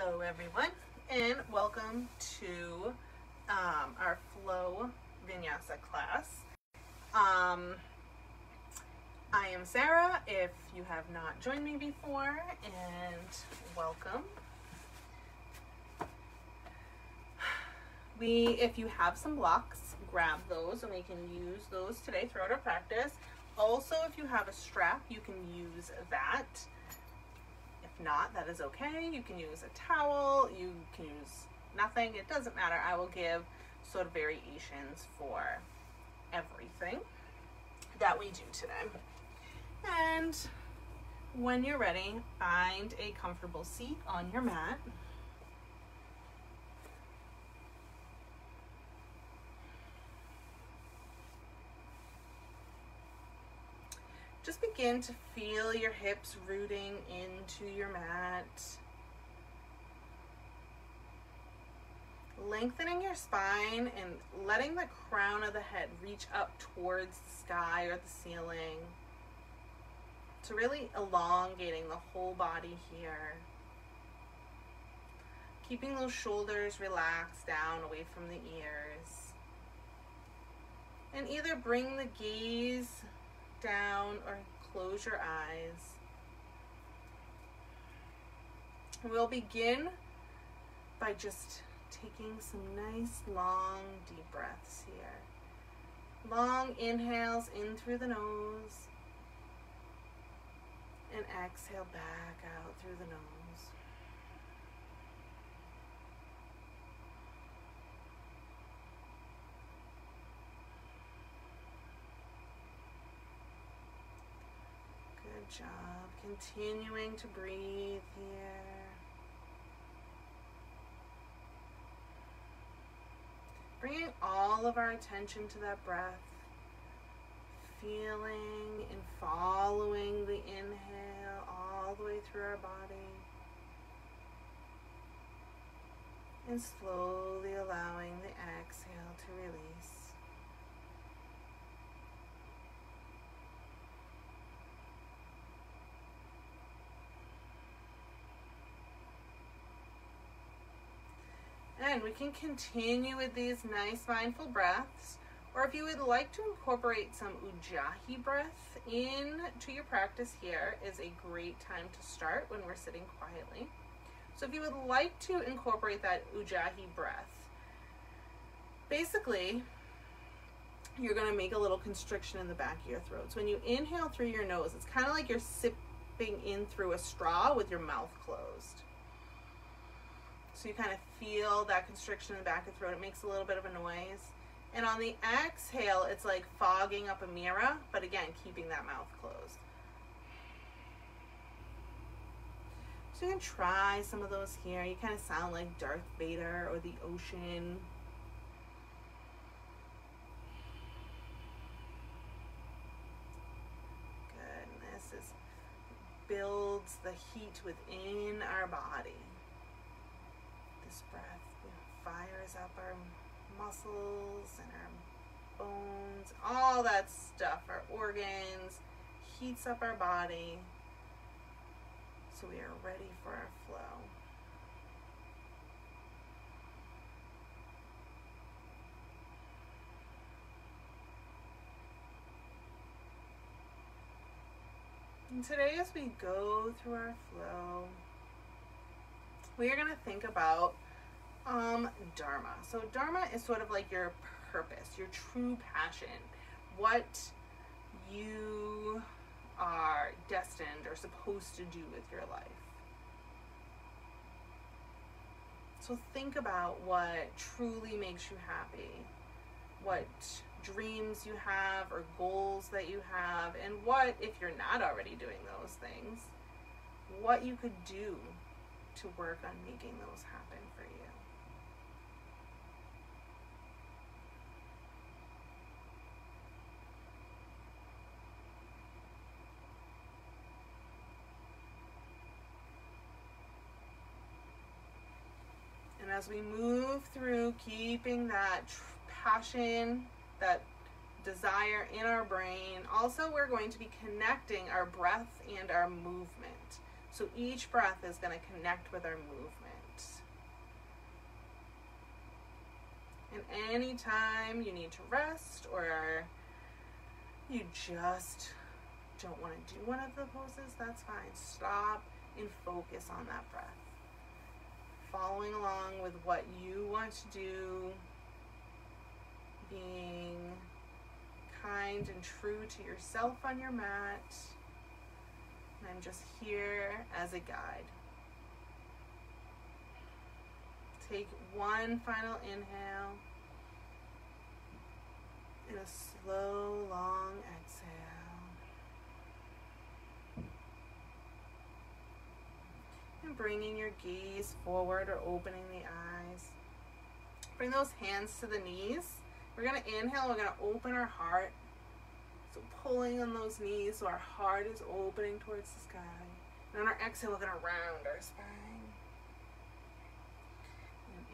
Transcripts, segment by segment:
Hello everyone, and welcome to our flow vinyasa class. I am Sarah, if you have not joined me before, and welcome. If you have some blocks, grab those and we can use those today throughout our practice. Also, if you have a strap, you can use that. If not, that is okay. You can use a towel, you can use nothing, it doesn't matter. I will give sort of variations for everything that we do today. And when you're ready, find a comfortable seat on your mat. Just begin to feel your hips rooting into your mat. Lengthening your spine and letting the crown of the head reach up towards the sky or the ceiling. So really elongating the whole body here. Keeping those shoulders relaxed down away from the ears. And either bring the gaze down or close your eyes. We'll begin by just taking some nice long deep breaths here. Long inhales in through the nose and exhale back out through the nose. Good job. Continuing to breathe here. Bringing all of our attention to that breath. Feeling and following the inhale all the way through our body. And slowly allowing the exhale to release. And we can continue with these nice mindful breaths, or if you would like to incorporate some Ujjayi breath into your practice, here is a great time to start when we're sitting quietly. So if you would like to incorporate that Ujjayi breath, basically you're going to make a little constriction in the back of your throat. So when you inhale through your nose, it's kind of like you're sipping in through a straw with your mouth closed. So you kind of feel that constriction in the back of the throat. It makes a little bit of a noise. And on the exhale, it's like fogging up a mirror, but again, keeping that mouth closed. So you can try some of those here. You kind of sound like Darth Vader or the ocean. Good. This builds the heat within our body. This breath fires up our muscles and our bones, all that stuff, our organs, heats up our body, so we are ready for our flow. And today, as we go through our flow, we are going to think about Dharma. So Dharma is sort of like your purpose, your true passion, what you are destined or supposed to do with your life. So think about what truly makes you happy, what dreams you have or goals that you have, and what, if you're not already doing those things, what you could do to work on making those happen for you. And as we move through keeping that passion, that desire in our brain, also we're going to be connecting our breath and our movement. So each breath is going to connect with our movement. And anytime you need to rest or you just don't want to do one of the poses, that's fine. Stop and focus on that breath. Following along with what you want to do, being kind and true to yourself on your mat. And I'm just here as a guide. Take one final inhale and a slow, long exhale. And bringing your gaze forward or opening the eyes. Bring those hands to the knees. We're going to inhale, we're going to open our heart. So pulling on those knees so our heart is opening towards the sky. And on our exhale, we're going to round our spine.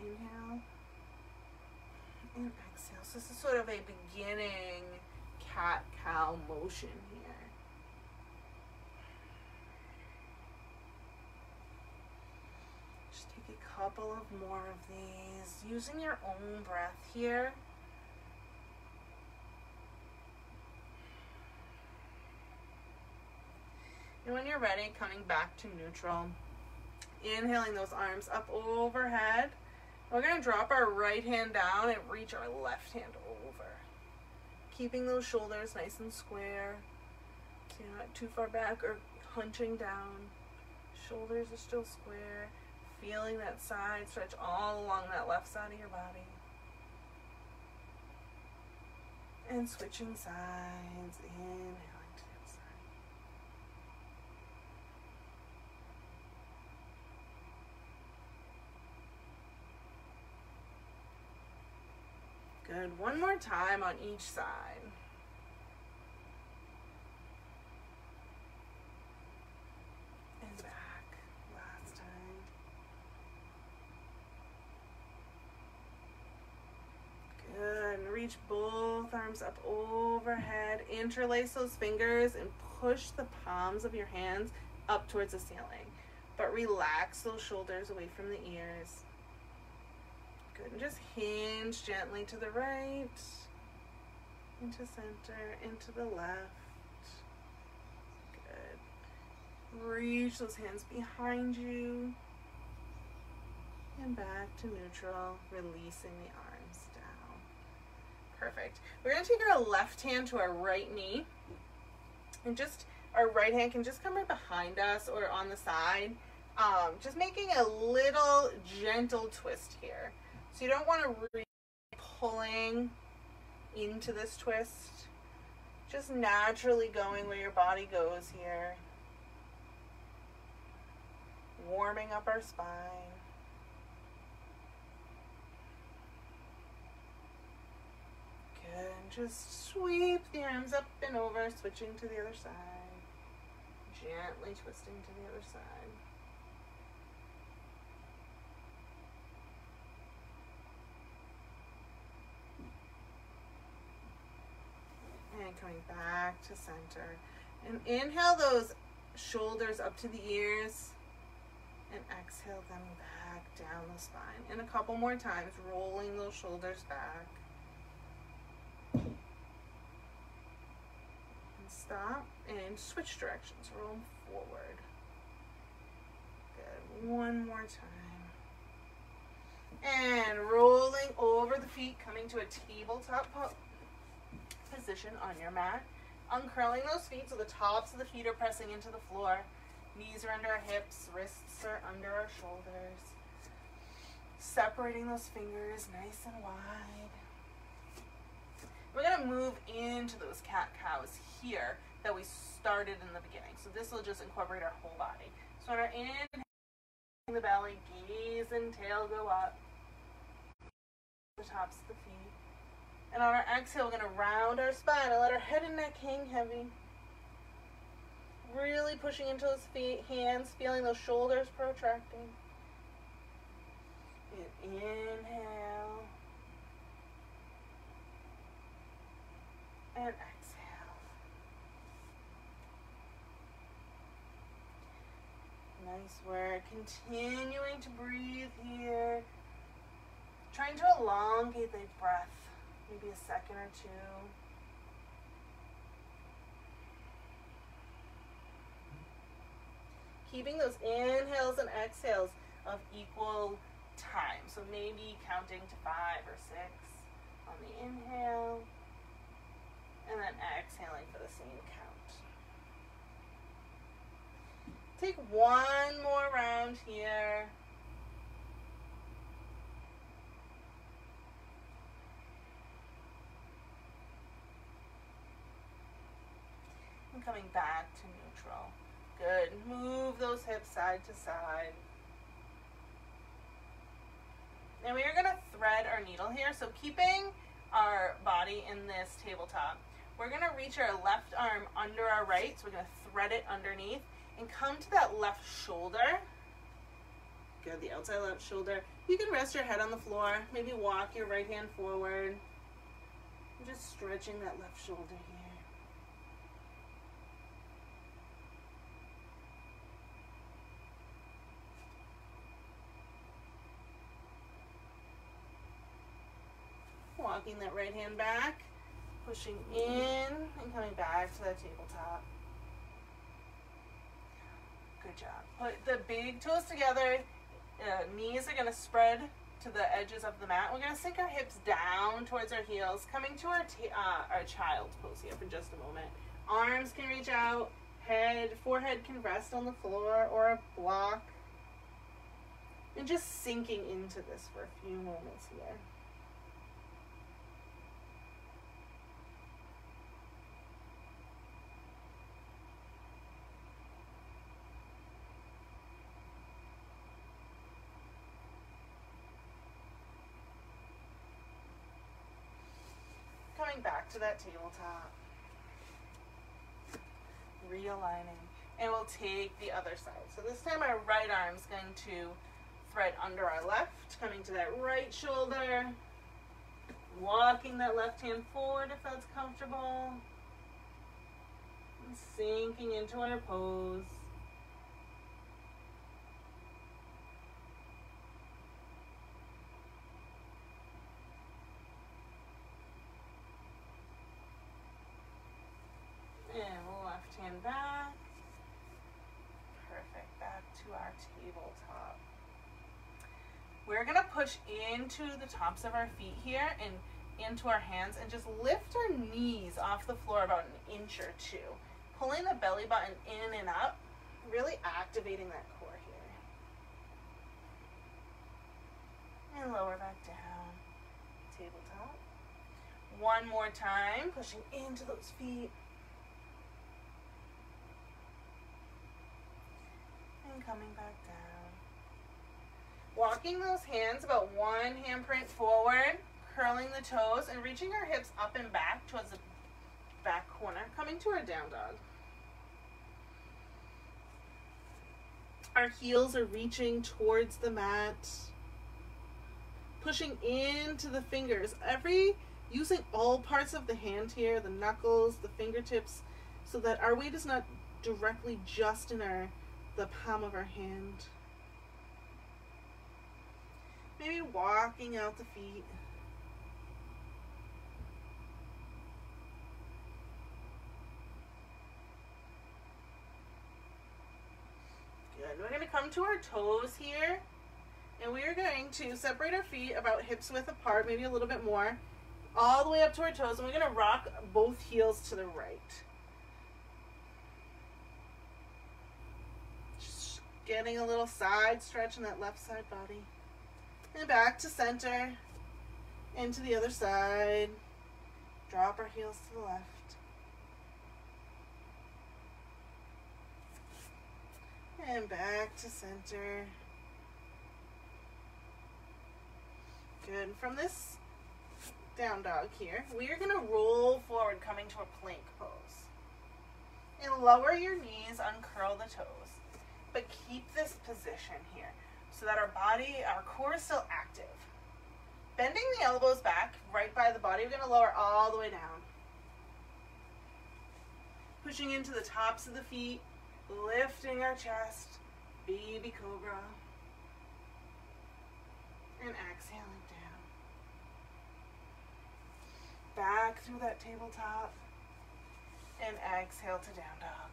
Inhale and exhale. So this is sort of a beginning cat-cow motion here. Just take a couple of more of these, using your own breath here. And when you're ready, coming back to neutral, inhaling those arms up overhead. We're going to drop our right hand down and reach our left hand over. Keeping those shoulders nice and square. So you're not too far back or hunching down. Shoulders are still square. Feeling that side stretch all along that left side of your body. And switching sides. Inhaling to the other side. Good. One more time on each side. And back. Last time. Good. And reach both arms up overhead. Interlace those fingers and push the palms of your hands up towards the ceiling. But relax those shoulders away from the ears. Good. And just hinge gently to the right, into center, into the left. Good. Reach those hands behind you and back to neutral, releasing the arms down. Perfect. We're going to take our left hand to our right knee, and just our right hand can just come right behind us or on the side, just making a little gentle twist here. So you don't want to really pulling into this twist. Just naturally going where your body goes here. Warming up our spine. Good. And just sweep the arms up and over, switching to the other side. Gently twisting to the other side. And coming back to center. And inhale those shoulders up to the ears. And exhale them back down the spine. And a couple more times, rolling those shoulders back. And stop and switch directions. Roll them forward. Good. One more time. And rolling over the feet, coming to a tabletop position on your mat. Uncurling those feet so the tops of the feet are pressing into the floor. Knees are under our hips, wrists are under our shoulders. Separating those fingers nice and wide. We're going to move into those cat-cows here that we started in the beginning. So this will just incorporate our whole body. So on our inhale, the belly, gaze and tail go up. The tops of the feet. And on our exhale, we're going to round our spine and let our head and neck hang heavy. Really pushing into those feet, hands, feeling those shoulders protracting. And inhale. And exhale. Nice work. Continuing to breathe here. Trying to elongate the breath, maybe a second or two. Keeping those inhales and exhales of equal time. So maybe counting to 5 or 6 on the inhale, and then exhaling for the same count. Take one more round here. And coming back to neutral. Good. Move those hips side to side. And we are going to thread our needle here. So keeping our body in this tabletop, we're going to reach our left arm under our right. So we're going to thread it underneath and come to that left shoulder. Good, the outside left shoulder. You can rest your head on the floor. Maybe walk your right hand forward. I'm just stretching that left shoulder here. Walking that right hand back, pushing in and coming back to that tabletop. Good job. Put the big toes together. Knees are going to spread to the edges of the mat. We're going to sink our hips down towards our heels, coming to our child's pose here for just a moment. Arms can reach out. Forehead can rest on the floor or a block. And just sinking into this for a few moments here. Coming back to that tabletop, realigning, and we'll take the other side. So this time our right arm is going to thread under our left, coming to that right shoulder, walking that left hand forward if that's comfortable, and sinking into our pose. Hand back. Perfect. Back to our tabletop. We're going to push into the tops of our feet here and into our hands and just lift our knees off the floor about an inch or two. Pulling the belly button in and up, really activating that core here. And lower back down. Tabletop. One more time, pushing into those feet. And coming back down. Walking those hands about one handprint forward, curling the toes, and reaching our hips up and back towards the back corner, coming to our down dog. Our heels are reaching towards the mat, pushing into the fingers. Using all parts of the hand here, the knuckles, the fingertips, so that our weight is not directly just in the palm of our hand. Maybe walking out the feet. Good. We're going to come to our toes here, and we are going to separate our feet about hips width apart, maybe a little bit more, all the way up to our toes, and we're going to rock both heels to the right. Getting a little side stretch in that left side body. And back to center. Into the other side. Drop our heels to the left. And back to center. Good. From this down dog here, we are going to roll forward, coming to a plank pose. And lower your knees, uncurl the toes. But keep this position here so that our core is still active. Bending the elbows back right by the body, we're going to lower all the way down. Pushing into the tops of the feet, lifting our chest, Baby cobra. And exhaling down. Back through that tabletop. And exhale to down dog.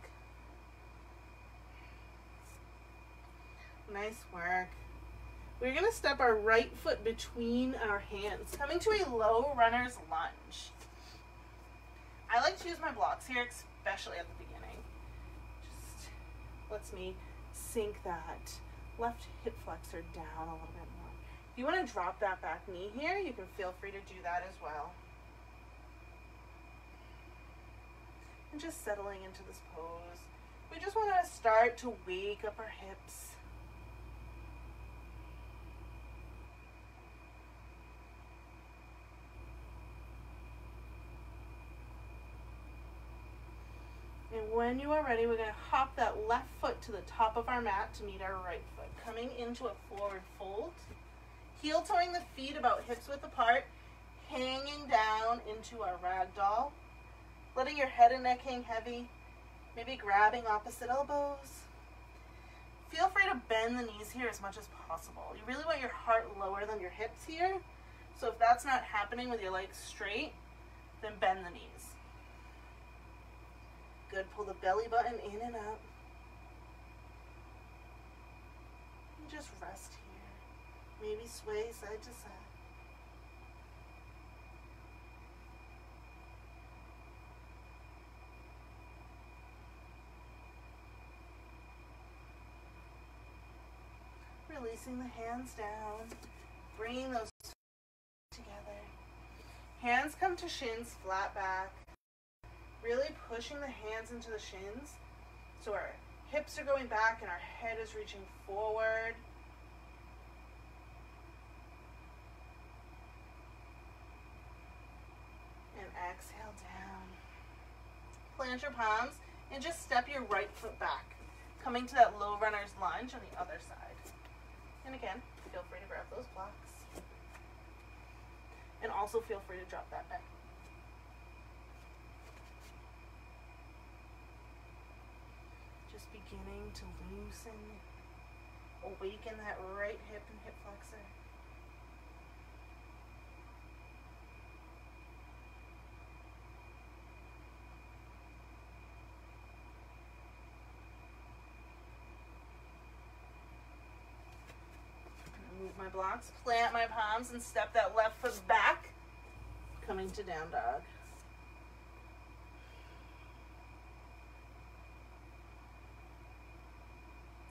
Nice work. We're going to step our right foot between our hands, coming to a low runner's lunge. I like to use my blocks here, especially at the beginning. Just lets me sink that left hip flexor down a little bit more. If you want to drop that back knee here, you can feel free to do that as well. And just settling into this pose. We just want to start to wake up our hips. And when you are ready, we're going to hop that left foot to the top of our mat to meet our right foot. Coming into a forward fold. Heel toeing the feet about hips width apart. Hanging down into our ragdoll. Letting your head and neck hang heavy. Maybe grabbing opposite elbows. Feel free to bend the knees here as much as possible. You really want your heart lower than your hips here. So if that's not happening with your legs straight, then bend the knees. Good, pull the belly button in and up. And just rest here. Maybe sway side to side. Releasing the hands down, bringing those together. Hands come to shins, flat back. Really pushing the hands into the shins so our hips are going back and our head is reaching forward. And exhale down. Plant your palms and just step your right foot back, coming to that low runner's lunge on the other side. And again, feel free to grab those blocks. And also feel free to drop that back. Just beginning to loosen, awaken that right hip and hip flexor. Move my blocks, plant my palms, and step that left foot back, coming to down dog.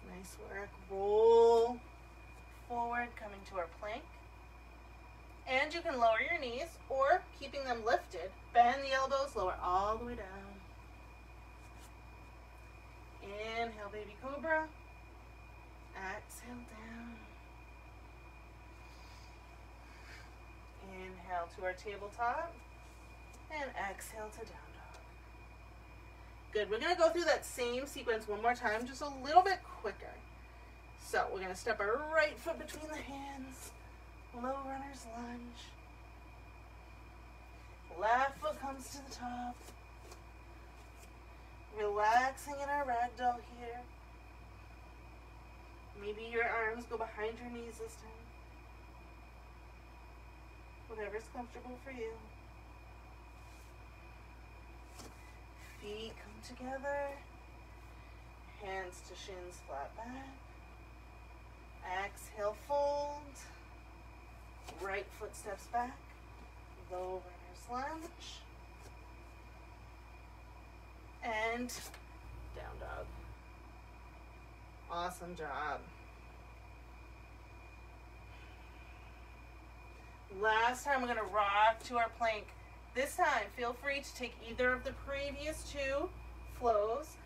Nice work. Roll forward, coming to our plank. And you can lower your knees, or keeping them lifted, bend the elbows, lower all the way down. Inhale, baby cobra. Exhale down. Inhale to our tabletop. And exhale to down dog. Good. We're going to go through that same sequence one more time, just a little bit quicker. So we're going to step our right foot between the hands. Low runner's lunge. Left foot comes to the top. Relaxing in our ragdoll here. Maybe your arms go behind your knees this time. Whatever's comfortable for you. Feet come together. Hands to shins, flat back. Exhale, fold. Right foot steps back. Low runner's lunge. And down dog. Awesome job. Last time we're going to rock to our plank. This time, feel free to take either of the previous two flows,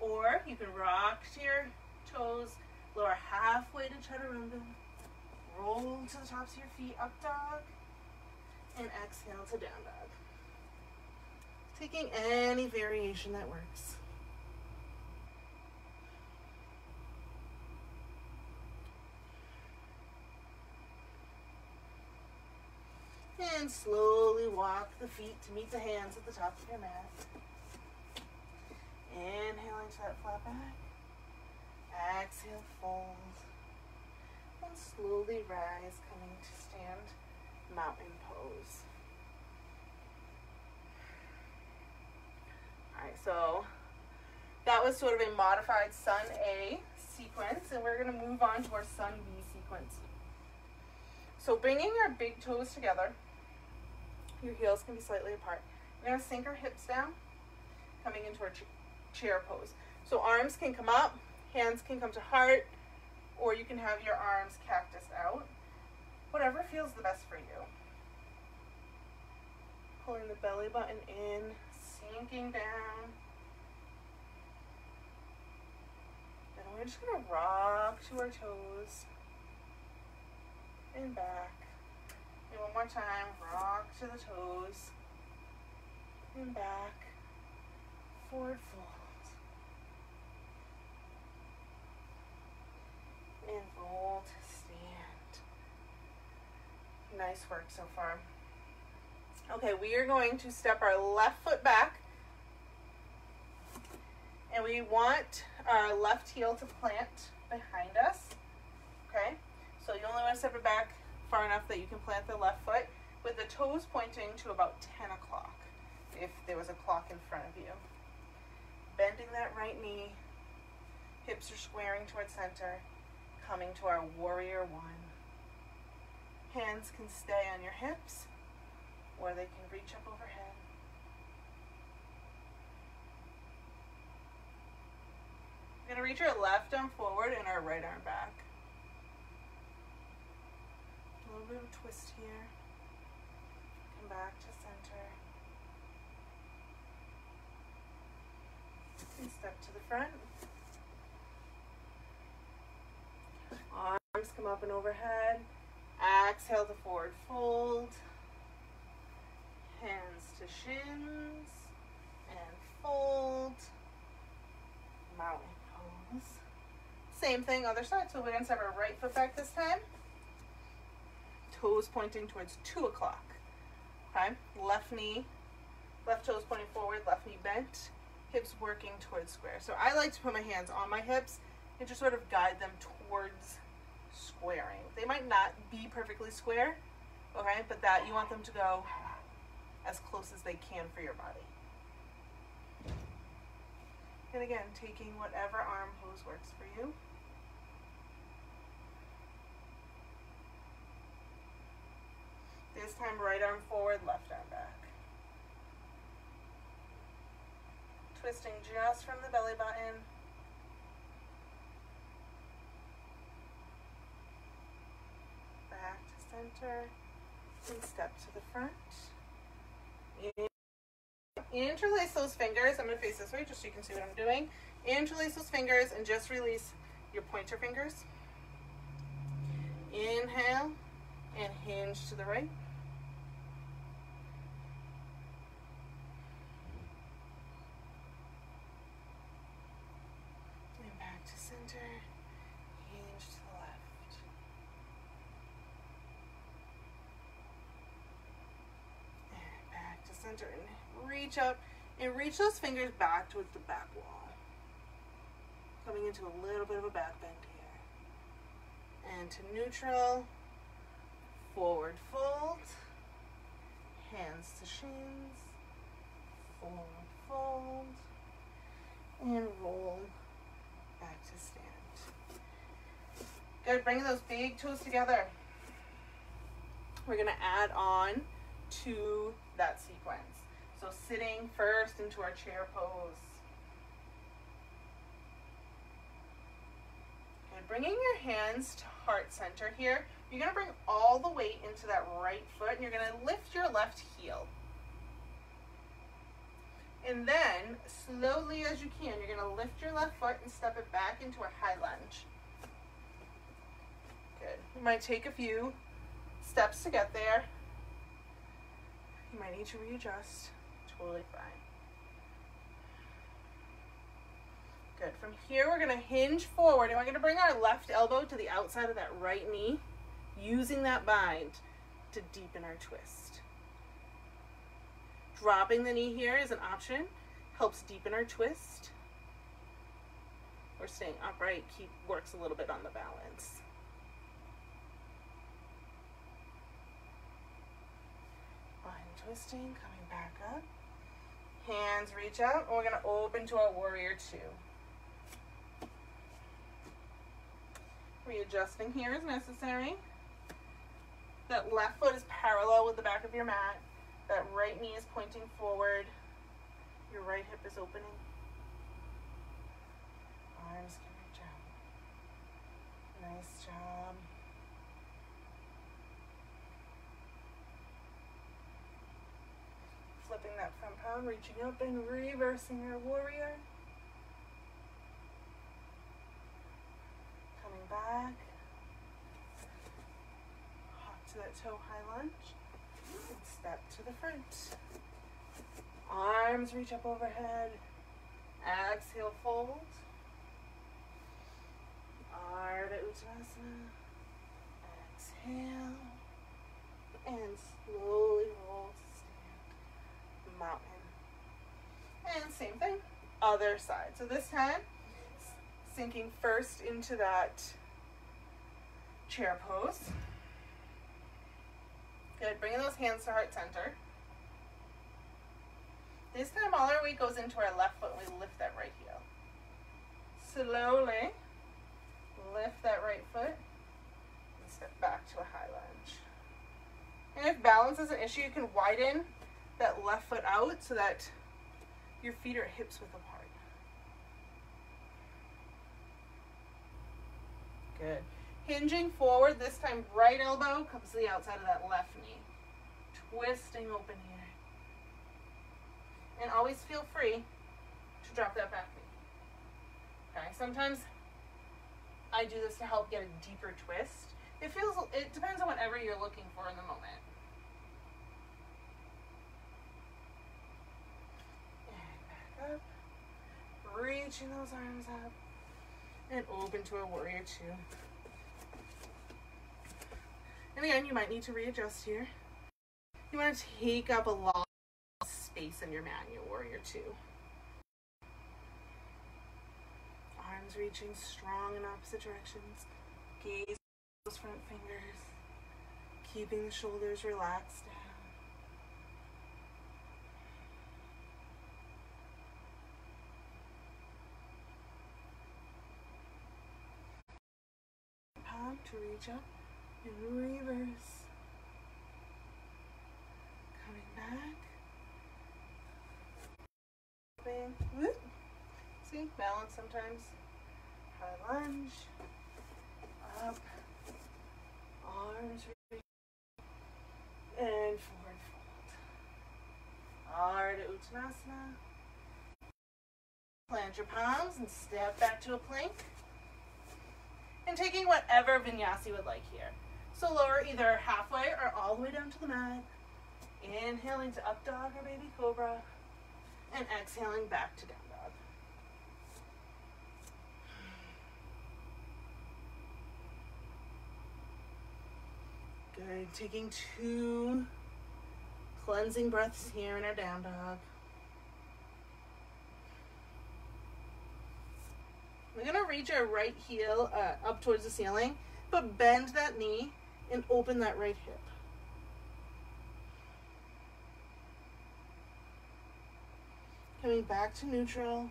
or you can rock to your toes, lower halfway to chaturanga, roll to the tops of your feet, up dog, and exhale to down dog. Taking any variation that works. And slowly walk the feet to meet the hands at the top of your mat. Inhaling to that flat back. exhale, fold. And slowly rise, coming to stand mountain pose. All right, so that was sort of a modified Sun A sequence, and we're going to move on to our Sun B sequence. So bringing our big toes together, your heels can be slightly apart. We're going to sink our hips down, coming into our chair pose. So arms can come up, hands can come to heart, or you can have your arms cactus out. Whatever feels the best for you. Pulling the belly button in, sinking down. Then we're just going to rock to our toes and back. And one more time, rock to the toes and back. Forward fold. And roll to stand. Nice work so far. Okay, we are going to step our left foot back. And we want our left heel to plant behind us. Okay, so you only want to step it back far enough that you can plant the left foot with the toes pointing to about 10 o'clock if there was a clock in front of you. Bending that right knee, hips are squaring towards center, coming to our warrior one. Hands can stay on your hips or they can reach up overhead. We're going to reach our left arm forward and our right arm back. A little bit of a twist here. Come back to center. And step to the front. Arms come up and overhead. Exhale to forward fold. Hands to shins. And fold. Mountain pose. Same thing, other side. So we're going to step our right foot back this time. Toes pointing towards 2 o'clock. Okay? Left knee, left toes pointing forward, left knee bent. Hips working towards square. So I like to put my hands on my hips and just sort of guide them towards squaring. They might not be perfectly square, okay, but that you want them to go as close as they can for your body. And again, taking whatever arm pose works for you. This time, right arm forward, left arm back. Twisting just from the belly button. Back to center. And step to the front. Interlace those fingers. I'm going to face this way just so you can see what I'm doing. Interlace those fingers and just release your pointer fingers. Inhale and hinge to the right. And back to center. Hinge to the left. And back to center and reach up and reach those fingers back towards the back wall. Coming into a little bit of a back bend here. And to neutral, forward fold, hands to shins, forward fold, and roll back to stand. Good, bringing those big toes together. We're gonna add on to that sequence. So sitting first into our chair pose. Good, bringing your hands to heart center here. You're gonna bring all the weight into that right foot and you're gonna lift your left heel. And then, slowly as you can, you're gonna lift your left foot and step it back into a high lunge. Good, you might take a few steps to get there. You might need to readjust. Totally fine. Good. From here, we're going to hinge forward, and we're going to bring our left elbow to the outside of that right knee, using that bind to deepen our twist. Dropping the knee here is an option. Helps deepen our twist. or staying upright works a little bit on the balance. Behind twisting, coming back up. Hands reach out, and we're going to open to our warrior two. Readjusting here as necessary. That left foot is parallel with the back of your mat. That right knee is pointing forward. Your right hip is opening. Arms can reach out. Nice job. Flipping that front palm, reaching up and reversing your warrior. Coming back. Hop to that toe high lunge. And step to the front. Arms reach up overhead. Exhale, fold. Ardha Uttanasana. Exhale. And slowly roll to stand. Mountain. And same thing, other side. So this time, sinking first into that chair pose. Good, bringing those hands to heart center. This time all our weight goes into our left foot and we lift that right heel. Slowly lift that right foot and step back to a high lunge. And if balance is an issue, you can widen that left foot out so that your feet are hips width apart. Good. Hinging forward, this time right elbow comes to the outside of that left knee. Twisting open here. And always feel free to drop that back knee. Okay, sometimes I do this to help get a deeper twist. It depends on whatever you're looking for in the moment. And back up. Reaching those arms up. And open to a warrior two. And again, you might need to readjust here. You want to take up a lot of space in your mat in your warrior two. Arms reaching strong in opposite directions. Gaze those front fingers. Keeping the shoulders relaxed down. Palm to reach up and reverse. Coming back. Whoop. See, balance sometimes. High lunge. Up. Arms reach. And forward fold. Ardha Uttanasana. Plant your palms and step back to a plank. And taking whatever vinyasa you would like here. So lower either halfway or all the way down to the mat. Inhaling to up dog or baby cobra. And exhaling back to down dog. Good. Taking 2 cleansing breaths here in our down dog. We're going to reach our right heel up towards the ceiling, but bend that knee and open that right hip. Coming back to neutral,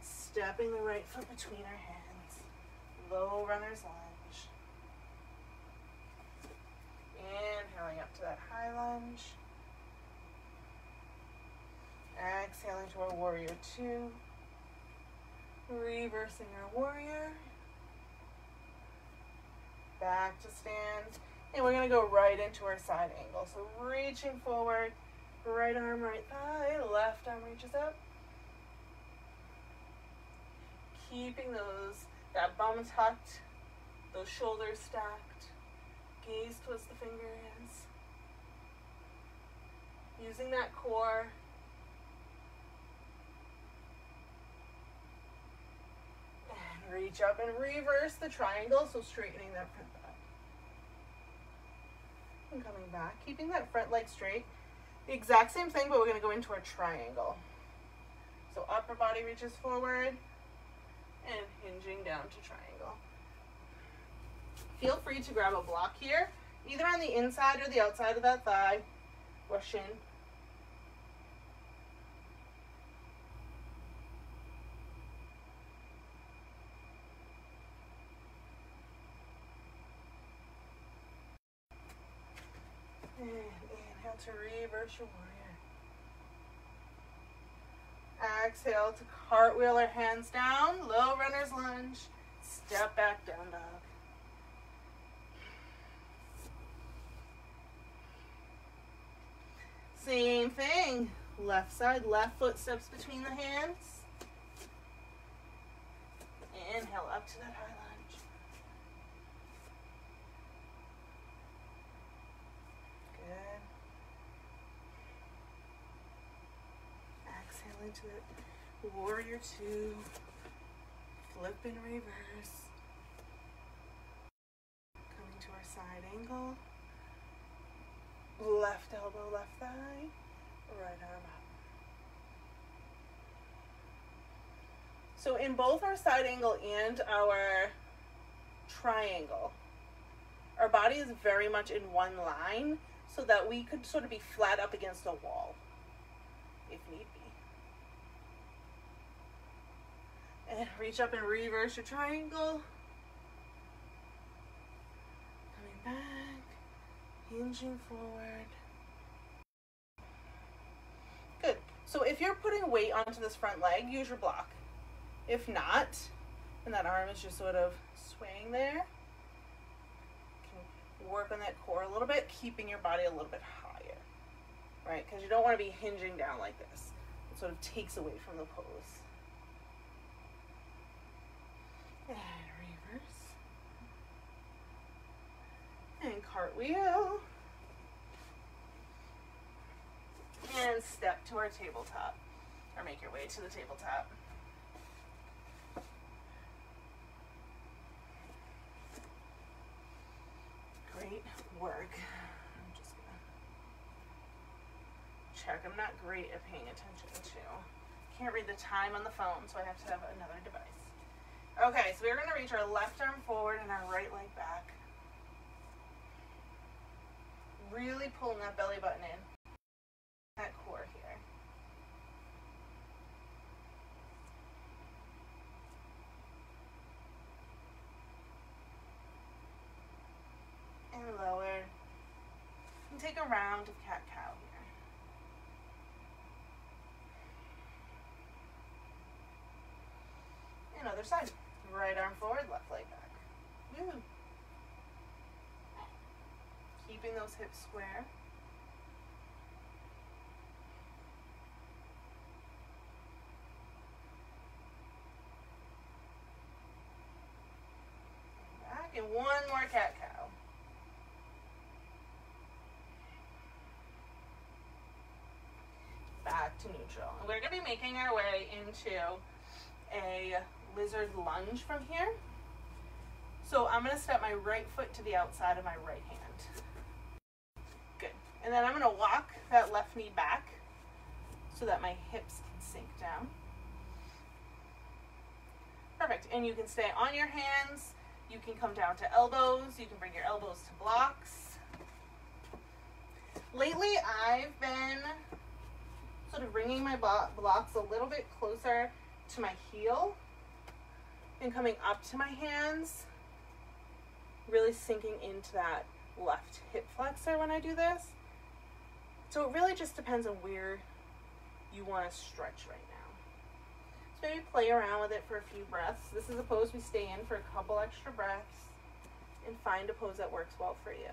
stepping the right foot between our hands. Low runner's lunge. Inhaling up to that high lunge. Exhaling to our warrior two. Reversing our warrior. Back to stand. And we're going to go right into our side angle. So reaching forward, right arm, right thigh, left arm reaches up. Keeping that bum tucked, those shoulders stacked. Gaze towards the fingers. Using that core. And reach up and reverse the triangle, so straightening that front back. And coming back, keeping that front leg straight. The exact same thing, but we're going to go into our triangle. So upper body reaches forward and hinging down to triangle. Feel free to grab a block here, either on the inside or the outside of that thigh or shin. And inhale to reverse your warrior. Exhale to cartwheel or hands down, low runner's lunge, step back, down dog. Same thing, left side, left foot steps between the hands. Inhale up to that high lunge. Good. Exhale into it. Warrior two. Flip and reverse. Coming to our side angle. Left elbow, left thigh. Right arm up. So in both our side angle and our triangle, our body is very much in one line so that we could sort of be flat up against a wall if need be. And reach up and reverse your triangle. Coming back, hinging forward. Good. So if you're putting weight onto this front leg, use your block. If not, and that arm is just sort of swaying there, you can work on that core a little bit, keeping your body a little bit higher, right? Because you don't want to be hinging down like this. It sort of takes away from the pose. And reverse. And cartwheel. And step to our tabletop, or make your way to the tabletop. Great work. I'm just gonna check. I'm not great at paying attention to. Can't read the time on the phone, so I have to have another device. Okay, so we're gonna reach our left arm forward and our right leg back. Really pulling that belly button in. That core here. And lower. And take a round of cat-cow here. And other side. Right arm forward, left leg back. Woo. Keeping those hips square. Back, and one more cat-cow. Back to neutral. And we're going to be making our way into a lizard lunge from here. So I'm going to step my right foot to the outside of my right hand. Good. And then I'm going to walk that left knee back so that my hips can sink down. Perfect. And you can stay on your hands. You can come down to elbows. You can bring your elbows to blocks. Lately, I've been sort of bringing my blocks a little bit closer to my heel and coming up to my hands, really sinking into that left hip flexor when I do this. So it really just depends on where you want to stretch right now. So maybe play around with it for a few breaths. This is a pose we stay in for a couple extra breaths and find a pose that works well for you.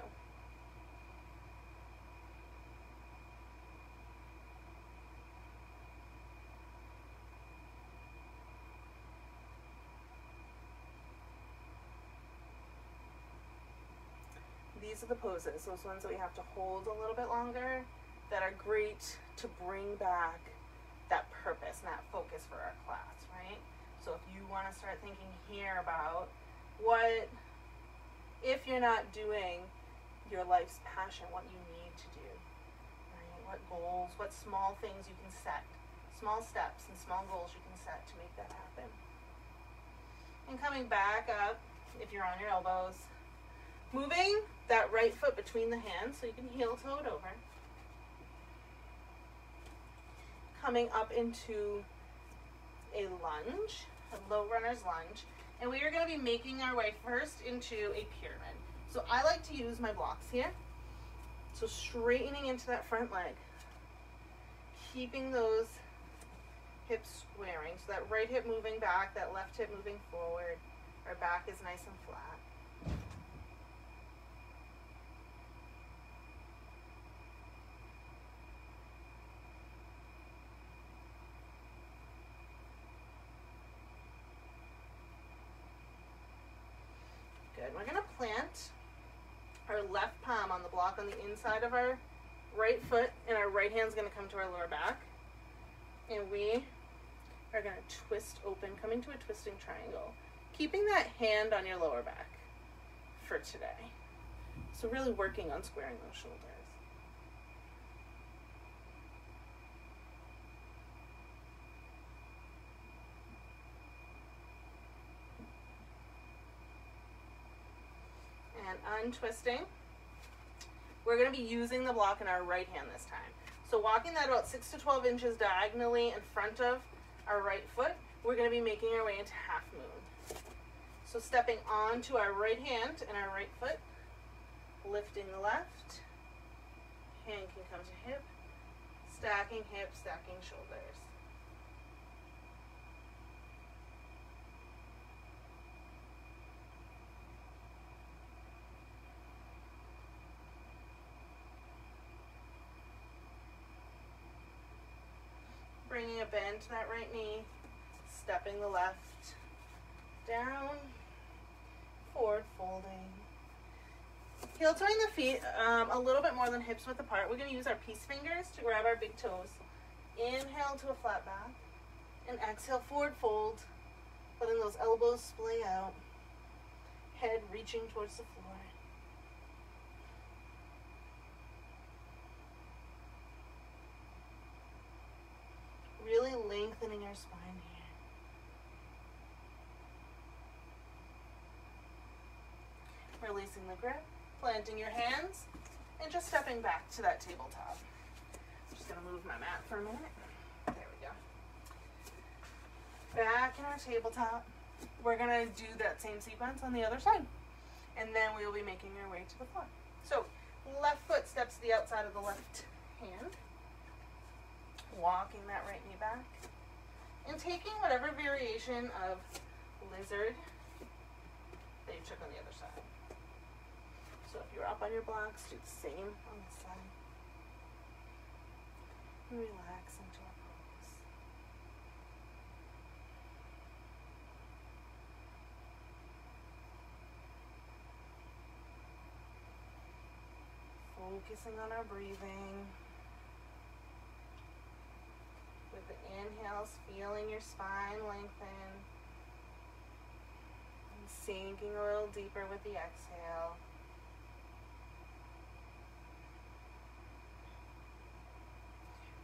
These are the poses, those ones that we have to hold a little bit longer, that are great to bring back that purpose and that focus for our class, right? So if you want to start thinking here about what, if you're not doing your life's passion, what you need to do, right? What goals, what small things you can set, small steps and small goals you can set to make that happen. And coming back up, if you're on your elbows. Moving that right foot between the hands so you can heel toe it over. Coming up into a lunge, a low runner's lunge. And we are going to be making our way first into a pyramid. So I like to use my blocks here. So straightening into that front leg. Keeping those hips squaring. So that right hip moving back, that left hip moving forward. Our back is nice and flat. Good. We're going to plant our left palm on the block on the inside of our right foot, and our right hand's going to come to our lower back. And we are going to twist open, coming to a twisting triangle. Keeping that hand on your lower back for today. So really working on squaring those shoulders. And untwisting. We're going to be using the block in our right hand this time. So walking that about 6 to 12 inches diagonally in front of our right foot, we're going to be making our way into half moon. So stepping onto our right hand and our right foot, lifting the left, hand can come to hip, stacking shoulders. Bringing a bend to that right knee, stepping the left down, forward folding. Heel toeing the feet a little bit more than hips width apart. We're going to use our peace fingers to grab our big toes. Inhale to a flat back, and exhale, forward fold, letting those elbows splay out, head reaching towards the floor. Really lengthening our spine here. Releasing the grip, planting your hands, and just stepping back to that tabletop. I'm just going to move my mat for a minute. There we go. Back in our tabletop. We're going to do that same sequence on the other side. And then we will be making our way to the floor. So left foot steps to the outside of the left hand. Walking that right knee back. And taking whatever variation of lizard that you took on the other side. So if you're up on your blocks, do the same on this side. And relax into our pose. Focusing on our breathing. With the inhales, feeling your spine lengthen. And sinking a little deeper with the exhale.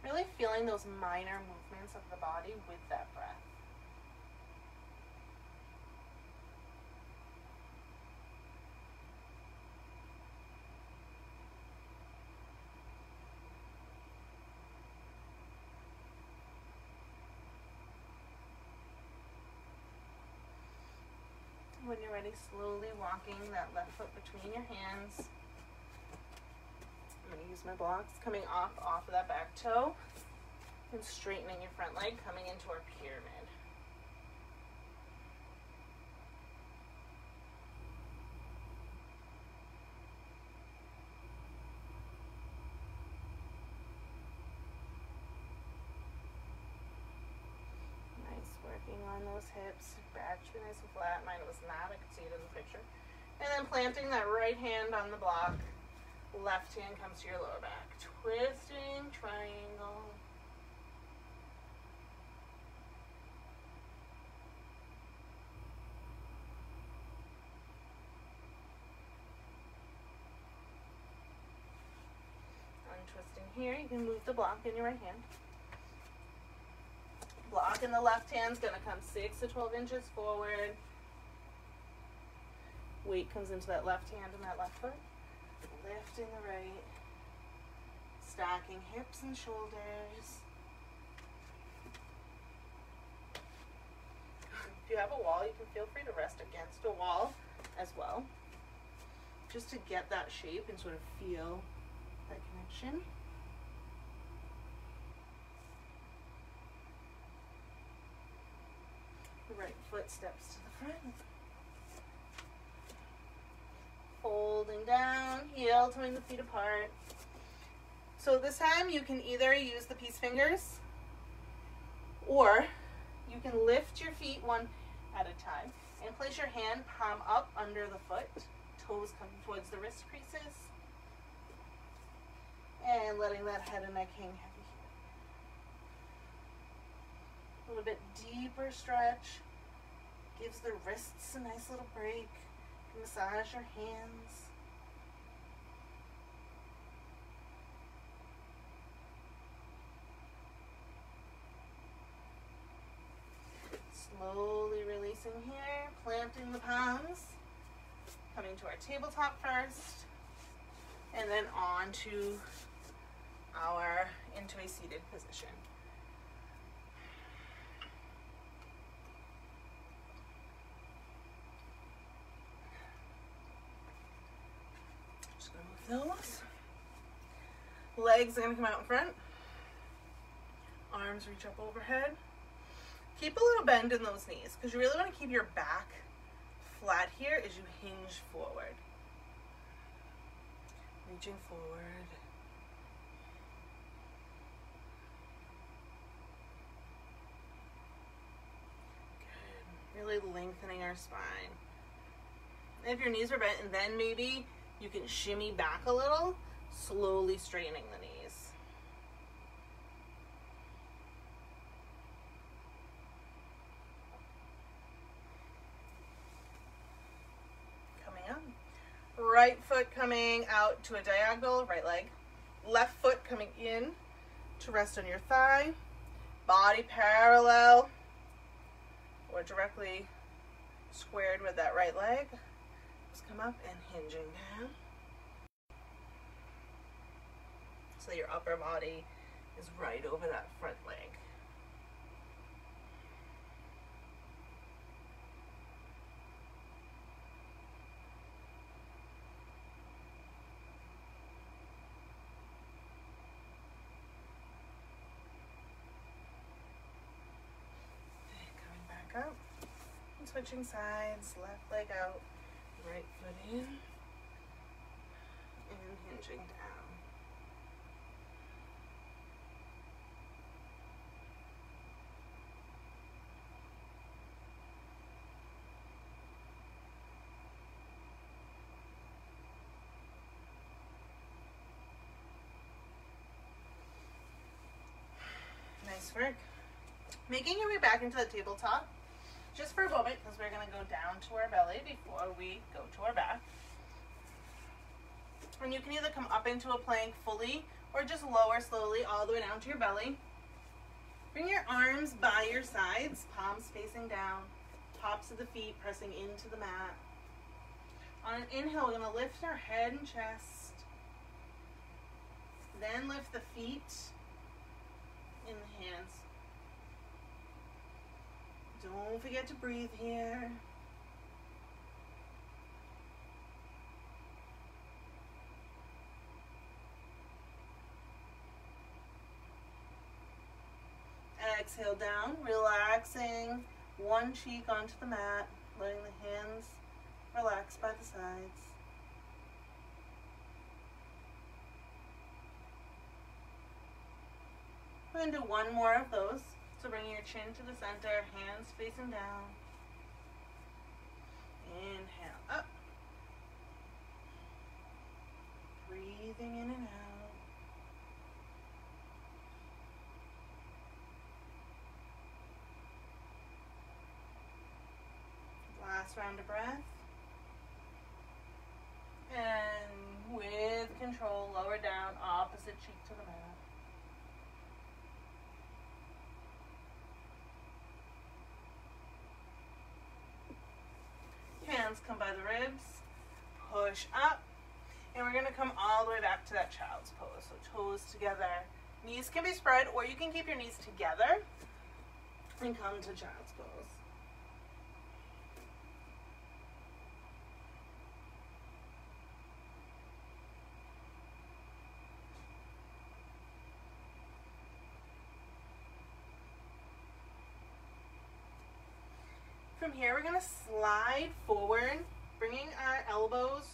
Really feeling those minor movements of the body with that breath. When you're ready, slowly walking that left foot between your hands. I'm going to use my blocks, coming off of that back toe and straightening your front leg, coming into our pyramid. Nice, working on those hips, back should be nice and flat. Mine was not, I could see it in the picture. And then planting that right hand on the block. Left hand comes to your lower back. Twisting triangle. Untwisting here. You can move the block in your right hand. Block in the left hand is going to come 6 to 12 inches forward. Weight comes into that left hand and that left foot. Lifting the right. Stacking hips and shoulders. If you have a wall, you can feel free to rest against a wall as well, just to get that shape and sort of feel that connection. The right foot steps to the front. Folding down, heel, toeing the feet apart. So this time you can either use the peace fingers, or you can lift your feet one at a time and place your hand palm up under the foot, toes coming towards the wrist creases, and letting that head and neck hang heavy here. A little bit deeper stretch, gives the wrists a nice little break. Massage your hands. Slowly releasing here, planting the palms, coming to our tabletop first, and then on to into a seated position. Just gonna move those. Legs are gonna come out in front. Arms reach up overhead. Keep a little bend in those knees because you really want to keep your back flat here as you hinge forward. Reaching forward. Good. Really lengthening our spine. And if your knees are bent, and then maybe you can shimmy back a little, slowly straightening the knees. Right foot coming out to a diagonal, right leg. Left foot coming in to rest on your thigh. Body parallel or directly squared with that right leg. Just come up and hinging down. So your upper body is right over that front leg. Up and switching sides, left leg out, right foot in, and hinging down. Nice work. Making your way back into the tabletop. Just for a moment, because we're going to go down to our belly before we go to our back. And you can either come up into a plank fully or just lower slowly all the way down to your belly. Bring your arms by your sides, palms facing down, tops of the feet pressing into the mat. On an inhale, we're going to lift our head and chest. Then lift the feet in the hands. Don't forget to breathe here. Exhale down, relaxing one cheek onto the mat, letting the hands relax by the sides. We're going to do one more of those. So bringing your chin to the center, hands facing down. Inhale up. Breathing in and out. Last round of breath. And with control, lower down, opposite cheek to the mat. Hands come by the ribs. push up. And we're gonna come all the way back to that child's pose. So toes together. Knees can be spread, or you can keep your knees together and come to child's pose. From here, we're gonna slide forward, bringing our elbows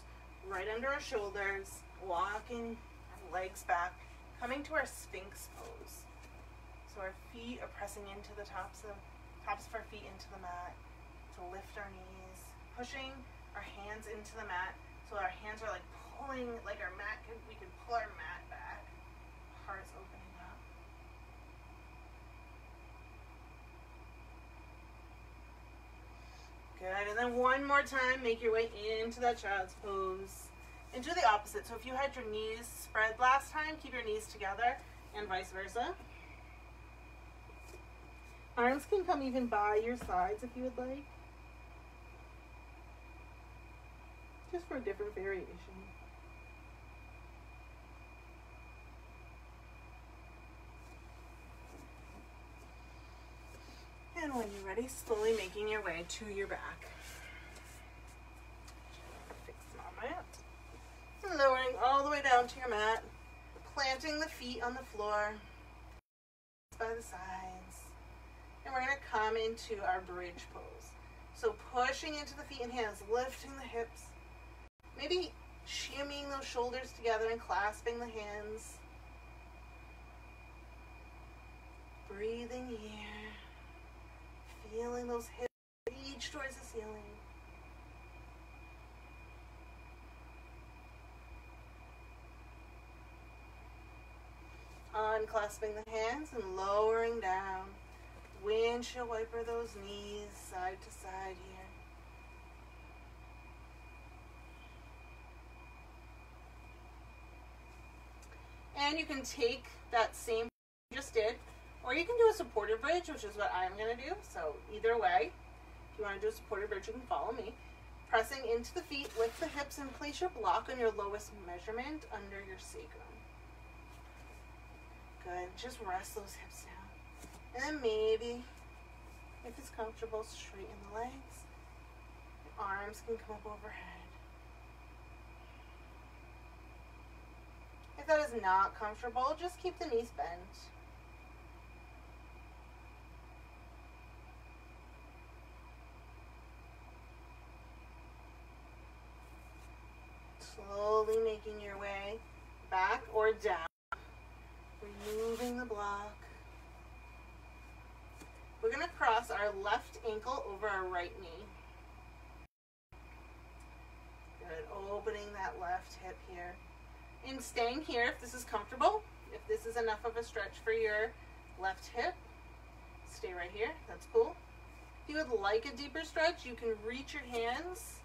right under our shoulders, walking our legs back, coming to our Sphinx pose. So our feet are pressing into the tops of our feet into the mat to lift our knees, pushing our hands into the mat. So our hands are like pulling, like our mat, we can pull our mat back. Heart's opening up. Good, and then one more time, make your way into that child's pose. And do the opposite. So if you had your knees spread last time, keep your knees together and vice versa. Arms can come even by your sides if you would like. Just for a different variation. And when you're ready, slowly making your way to your back. Fix my mat. And lowering all the way down to your mat. Planting the feet on the floor. By the sides. And we're going to come into our bridge pose. So pushing into the feet and hands, lifting the hips. Maybe shimmying those shoulders together and clasping the hands. Breathing here. Feeling those hips reach towards the ceiling. Unclasping the hands and lowering down. Windshield wiper those knees side to side here. And you can take that same you just did, or you can do a supported bridge, which is what I'm going to do. So either way, if you want to do a supported bridge, you can follow me. Pressing into the feet, lift the hips, and place your block on your lowest measurement under your sacrum. Good. Just rest those hips down. And then maybe, if it's comfortable, straighten the legs. The arms can come up overhead. If that is not comfortable, just keep the knees bent. Slowly making your way back or down. Removing the block. We're going to cross our left ankle over our right knee. Good. Opening that left hip here. And staying here if this is comfortable. If this is enough of a stretch for your left hip, stay right here. That's cool. If you would like a deeper stretch, you can reach your hands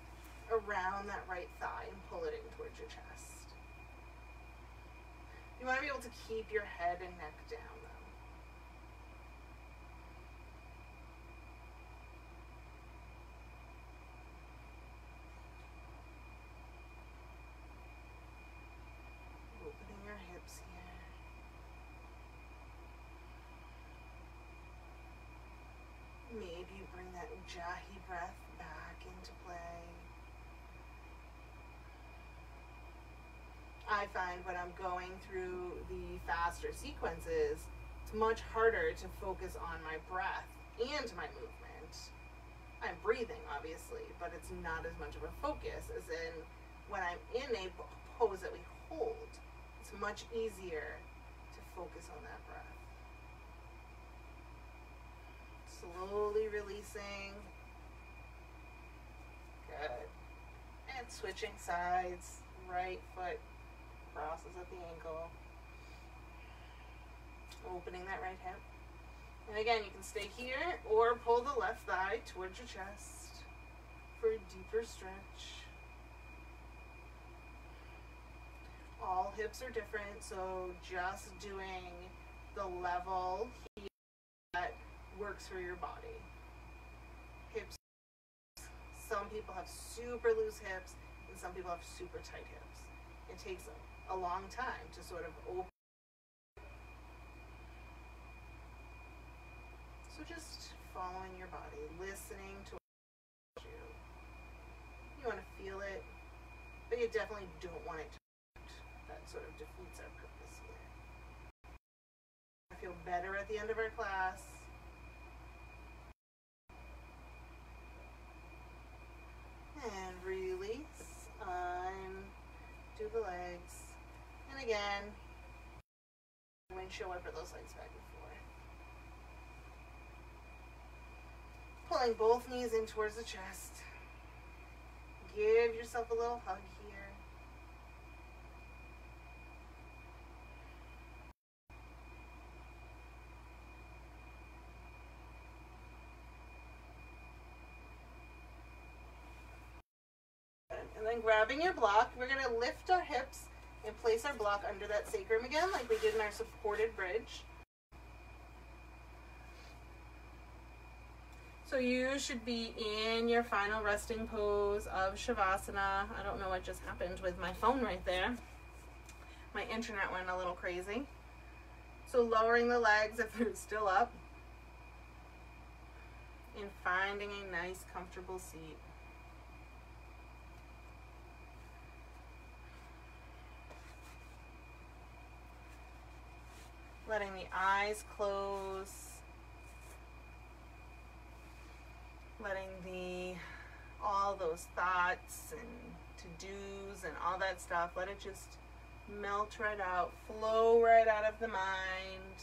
around that right thigh and pull it in towards your chest. You want to be able to keep your head and neck down though. Opening your hips here. Maybe you bring that Ujjayi breath back into play. I find when I'm going through the faster sequences, it's much harder to focus on my breath and my movement. I'm breathing, obviously, but it's not as much of a focus as in when I'm in a pose that we hold. It's much easier to focus on that breath. Slowly releasing. Good. And switching sides. Right foot crosses at the ankle. Opening that right hip. And again, you can stay here or pull the left thigh towards your chest for a deeper stretch. All hips are different, so just doing the level here that works for your body. Hips, some people have super loose hips. And some people have super tight hips. It takes a long time to sort of open. So just following your body, listening to what you. You want to feel it, but you definitely don't want it to hurt. That sort of defeats our purpose here. I feel better at the end of our class. And release. Do the legs. And again, windshield wiper those legs back and forth. Pulling both knees in towards the chest. Give yourself a little hug here. And then grabbing your block, we're going to lift our hips and place our block under that sacrum again, like we did in our supported bridge. So you should be in your final resting pose of Shavasana. I don't know what just happened with my phone right there. My internet went a little crazy. So lowering the legs if they're still up. And finding a nice comfortable seat. Letting the eyes close. Letting all those thoughts and to-dos and all that stuff, let it just melt right out, flow right out of the mind.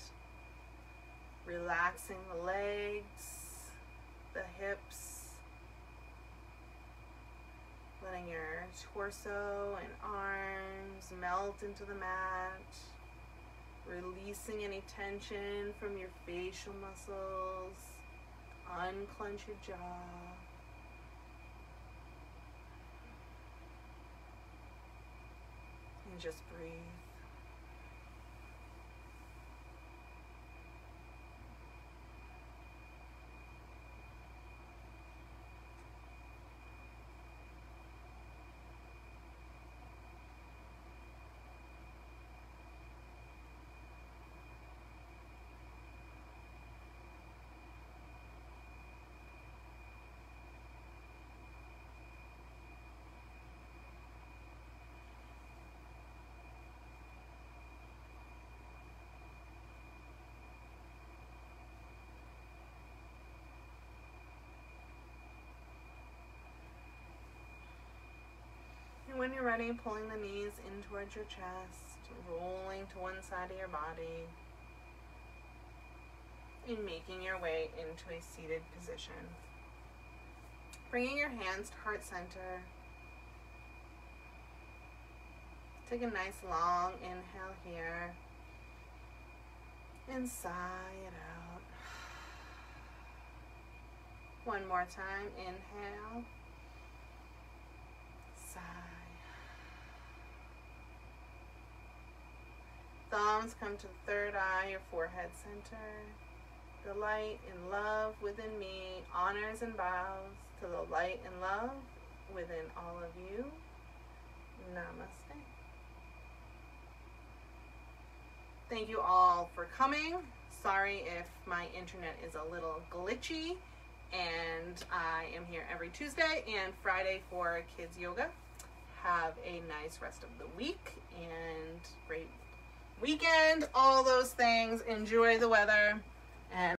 Relaxing the legs, the hips. Letting your torso and arms melt into the mat. Releasing any tension from your facial muscles. Unclench your jaw. And just breathe. When you're ready, pulling the knees in towards your chest, rolling to one side of your body, and making your way into a seated position. Bringing your hands to heart center. Take a nice long inhale here, and sigh it out. One more time, inhale, sigh. Thumbs come to the third eye, your forehead center. The light and love within me honors and bows to the light and love within all of you. Namaste. Thank you all for coming. Sorry if my internet is a little glitchy. And I am here every Tuesday and Friday for kids yoga. Have a nice rest of the week and great weekend, all those things. Enjoy the weather. And